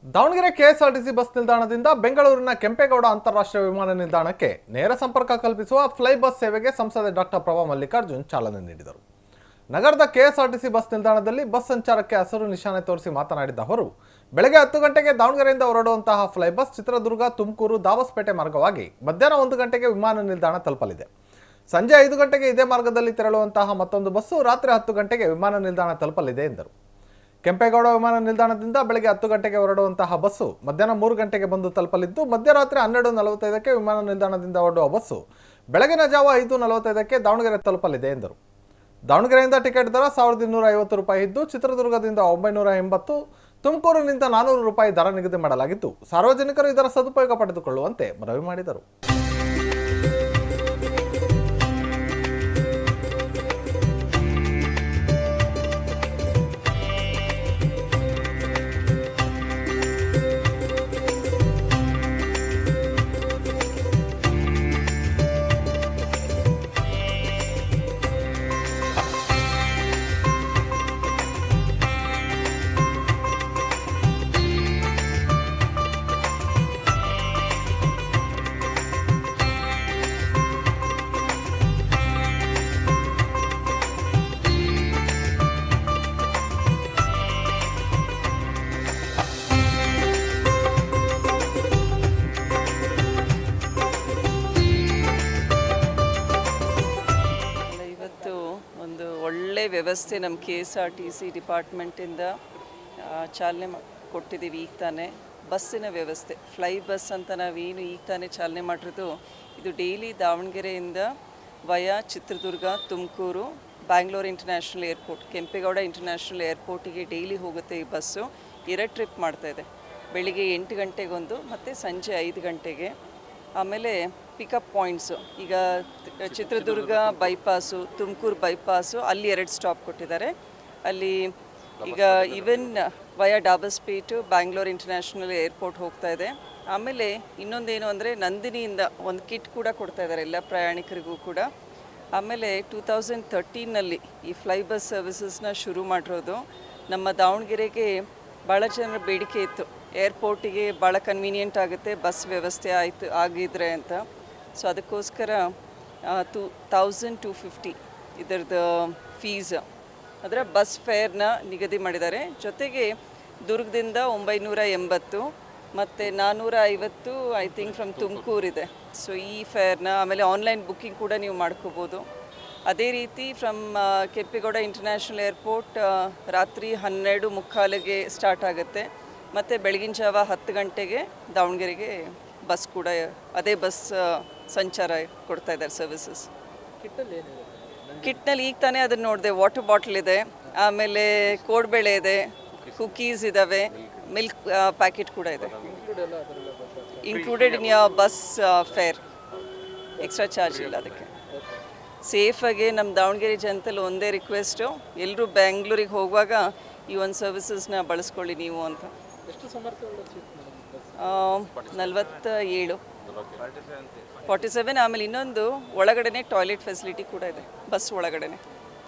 Davanagere KSRTC bus ನಿಲ್ದಾಣದಿಂದ ಬೆಂಗಳೂರಿನ ಕೆಂಪೇಗೌಡ ಅಂತಾರಾಷ್ಟ್ರೀಯ ವಿಮಾನ ನಿಲ್ದಾಣಕ್ಕೆ ನೇರ ಸಂಪರ್ಕ ಕಲ್ಪಿಸುವ ಫ್ಲೈ ಬಸ್ ಸೇವೆಗೆ ಸಂಸದೆ ಡಾಕ್ಟರ್ ಪ್ರಭಾ ಮಲ್ಲಿಕಾರ್ಜುನ್ ಚಾಲನೆ ನೀಡಿದರು. ನಗರದ ಕೆಎಸ್ಆರ್ಟಿಸಿ ಬಸ್ ನಿಲ್ದಾಣದಲ್ಲಿ ಬಸ್ ಸಂಚಾರಕ್ಕೆ ಹಸಿರು ನಿಶಾನೆ ತೋರಿಸಿ ಮಾತನಾಡಿದ ಅವರು, ಬೆಳಗ್ಗೆ 10 ಗಂಟೆಗೆ ದಾವಣಗೆರೆಯಿಂದ ಹೊರಡುವಂತಹ ಫ್ಲೈ ಬಸ್ ಚಿತ್ರದುರ್ಗ, ತುಮಕೂರು, ದಾಬಸ್ಪೇಟೆ ಮಾರ್ಗವಾಗಿ ಮಧ್ಯಾಹ್ನ 1 ಗಂಟೆಗೆ ವಿಮಾನ ನಿಲ್ದಾಣ ತಲುಪಲಿದೆ. ಸಂಜೆ 5 ಗಂಟೆಗೆ ಇದೇ ಮಾರ್ಗದಲ್ಲಿ ತೆರಳುವಂತಹ ಮತ್ತೊಂದು ಬಸ್ಸು ರಾತ್ರಿ 10 ಗಂಟೆಗೆ ವಿಮಾನ ನಿಲ್ದಾಣ ತಲುಪಲಿದೆ ಎಂದರು. ಕೆಂಪೇಗೌಡ ವಿಮಾನ ನಿಲ್ದಾಣದಿಂದ ಬೆಳಗ್ಗೆ 10 ಗಂಟೆಗೆ ಹೊರಡುವಂತಹ ಬಸ್ಸು ಮಧ್ಯಾಹ್ನ 3 ಗಂಟೆಗೆ ಬಂದು ತಲುಪಲಿದ್ದು, ಮಧ್ಯರಾತ್ರಿ 12:45ಕ್ಕೆ ವಿಮಾನ ನಿಲ್ದಾಣದಿಂದ ಹೊರಡುವ ಬಸ್ಸು ಬೆಳಗಿನ ಜಾವ 5:45ಕ್ಕೆ ದಾವಣಗೆರೆ ತಲುಪಲಿದೆ ಎಂದರು. ದಾವಣಗೆರೆಯಿಂದ ಟಿಕೆಟ್ ದರ ₹1250 ಇದ್ದು, ಚಿತ್ರದುರ್ಗದಿಂದ 980, ತುಮಕೂರಿನಿಂದ ₹400 ದರ ನಿಗದಿ ಮಾಡಲಾಗಿದ್ದು, ಸಾರ್ವಜನಿಕರು ಇದರ ಸದುಪಯೋಗ ಪಡೆದುಕೊಳ್ಳುವಂತೆ ಮನವಿ ಮಾಡಿದರು. ಒಳ್ಳೆ ವ್ಯವಸ್ಥೆ ನಮ್ಮ KSRTC ಡಿಪಾರ್ಟ್ಮೆಂಟಿಂದ ಚಾಲನೆ ಕೊಟ್ಟಿದ್ದೀವಿ. ಈಗ ತಾನೇ ಬಸ್ಸಿನ ವ್ಯವಸ್ಥೆ, ಫ್ಲೈ ಬಸ್ ಅಂತ ನಾವೇನು ಈಗ ತಾನೇ ಚಾಲನೆ ಮಾಡಿರೋದು, ಇದು ಡೈಲಿ ದಾವಣಗೆರೆಯಿಂದ via Chitradurga, Tumakuru, Bangalore international airport, Kempegowda international ಏರ್ಪೋರ್ಟಿಗೆ ಡೈಲಿ ಹೋಗುತ್ತೆ. ಈ ಬಸ್ಸು 2 ಟ್ರಿಪ್ ಮಾಡ್ತಾಯಿದೆ. ಬೆಳಿಗ್ಗೆ 8 ಗಂಟೆಗೊಂದು ಮತ್ತು ಸಂಜೆ 5 ಗಂಟೆಗೆ. ಆಮೇಲೆ ಪಿಕಪ್ ಪಾಯಿಂಟ್ಸು, ಈಗ ಚಿತ್ರದುರ್ಗ ಬೈಪಾಸು, ತುಮಕೂರು ಬೈಪಾಸು, ಅಲ್ಲಿ 2 ಸ್ಟಾಪ್ ಕೊಟ್ಟಿದ್ದಾರೆ. ಅಲ್ಲಿ ಈಗ even via Dabaspet, Bangalore international airport ಹೋಗ್ತಾ ಇದೆ. ಆಮೇಲೆ ಇನ್ನೊಂದೇನು ಅಂದರೆ ನಂದಿನಿಯಿಂದ ಒಂದು ಕಿಟ್ ಕೂಡ ಕೊಡ್ತಾ ಇದ್ದಾರೆ ಎಲ್ಲ ಪ್ರಯಾಣಿಕರಿಗೂ ಕೂಡ. ಆಮೇಲೆ 2013ನಲ್ಲಿ ಈ ಫ್ಲೈ ಬಸ್ ಸರ್ವಿಸಸ್ನ ಶುರು ಮಾಡಿರೋದು. ನಮ್ಮ ದಾವಣಗೆರೆಗೆ ಭಾಳ ಜನರ ಬೇಡಿಕೆ ಇತ್ತು, ಏರ್ಪೋರ್ಟಿಗೆ ಭಾಳ ಕನ್ವೀನಿಯೆಂಟ್ ಆಗುತ್ತೆ ಬಸ್ ವ್ಯವಸ್ಥೆ ಆಗಿದ್ರೆ ಅಂತ. ಸೊ ಅದಕ್ಕೋಸ್ಕರ 1250 ಇದರದ್ದು ಫೀಸ್, ಅದರ ಬಸ್ ಫೇರ್ನ ನಿಗದಿ ಮಾಡಿದ್ದಾರೆ. ಜೊತೆಗೆ ದುರ್ಗದಿಂದ 980 ಮತ್ತು 450 ಐ ಥಿಂಕ್ ಫ್ರಮ್ ತುಮಕೂರಿದೆ. ಸೊ ಈ ಫೇರ್ನ ಆಮೇಲೆ ಆನ್ಲೈನ್ ಬುಕ್ಕಿಂಗ್ ಕೂಡ ನೀವು ಮಾಡ್ಕೋಬೋದು. ಅದೇ ರೀತಿ ಫ್ರಮ್ ಕೆಂಪೇಗೌಡ ಇಂಟರ್ನ್ಯಾಷನಲ್ ಏರ್ಪೋರ್ಟ್ ರಾತ್ರಿ 12:45ಗೆ ಸ್ಟಾರ್ಟ್ ಆಗುತ್ತೆ ಮತ್ತು ಬೆಳಗಿನ ಜಾವ 10 ಗಂಟೆಗೆ ದಾವಣಗೆರೆಗೆ ಬಸ್ ಕೂಡ ಅದೇ ಬಸ್ ಸಂಚಾರ ಕೊಡ್ತಾ ಇದ್ದಾರೆ ಸರ್ವಿಸಸ್. ಕಿಟ್ನಲ್ಲಿ ಈಗ ತಾನೇ ಅದನ್ನು ನೋಡಿದೆ, ವಾಟರ್ ಬಾಟಲ್ ಇದೆ, ಆಮೇಲೆ ಕೋಡ್ಬೇಳೆ ಇದೆ, ಕುಕೀಸ್ ಇದ್ದಾವೆ, ಮಿಲ್ಕ್ ಪ್ಯಾಕೆಟ್ ಕೂಡ ಇದೆ. Included in bus fare, extra charge ಇಲ್ಲ ಅದಕ್ಕೆ. ಸೇಫಾಗಿ ನಮ್ಮ ದಾವಣಗೆರೆ ಜನತೆಯಲ್ಲಿ ಒಂದೇ ರಿಕ್ವೆಸ್ಟು, ಎಲ್ಲರೂ ಬೆಂಗಳೂರಿಗೆ ಹೋಗುವಾಗ ಈ ಒಂದು ಸರ್ವಿಸಸ್ನ ಬಳಸ್ಕೊಳ್ಳಿ ನೀವು ಅಂತ. 47. ಆಮೇಲೆ ಇನ್ನೊಂದು ಒಳಗಡೆ ಟಾಯ್ಲೆಟ್ ಫೆಸಿಲಿಟಿ ಕೂಡ ಇದೆ ಬಸ್ ಒಳಗಡೆ.